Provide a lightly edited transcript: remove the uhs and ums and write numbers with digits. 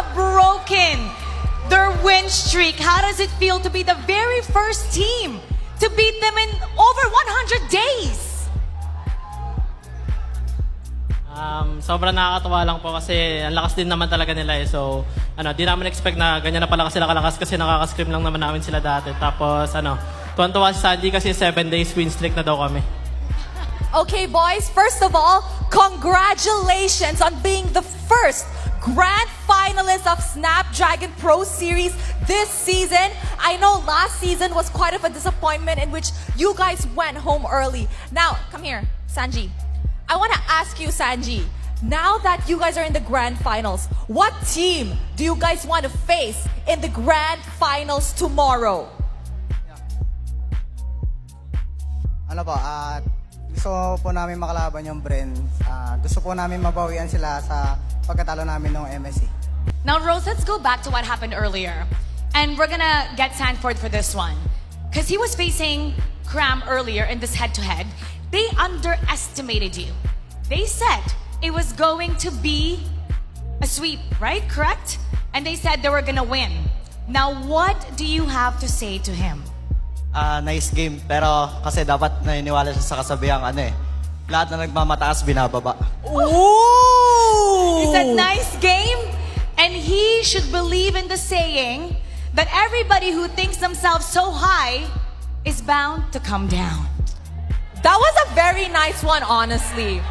have broken their win streak. How does it feel to be the very first team to beat them in over 100 days? Sobrang nakakatuwa lang po kasi ang lakas din naman talaga nila eh. So, di namin expect na ganyan na pala sila kalakas kasi nakaka-scrim lang naman namin sila dati. Tapos, tuwan-tuwa si Sandy kasi 7 days win streak na daw kami. Okay, boys, first of all, congratulations on being the first grand finalist of Snapdragon Pro Series this season. I know last season was quite of a disappointment in which you guys went home early. Now, come here, Sanji. I want to ask you, Sanji, now that you guys are in the grand finals, what team do you guys want to face in the grand finals tomorrow? Gusto po namin makalaban yung Bren. Gusto po namin mabawian sila sa pagkatalo namin ng MSC. Now, Rose, let's go back to what happened earlier. And we're gonna get Sanford for this one. Because he was facing Cram earlier in this head-to-head. They underestimated you. They said it was going to be a sweep, right? Correct? And they said they were gonna win. Now, what do you have to say to him? Nice game, pero kasi dapat naniniwala siya sa kasabihang lahat na nagmamataas binababa. Ooh! He said, nice game. And he should believe in the saying that everybody who thinks themselves so high is bound to come down. That was a very nice one, honestly.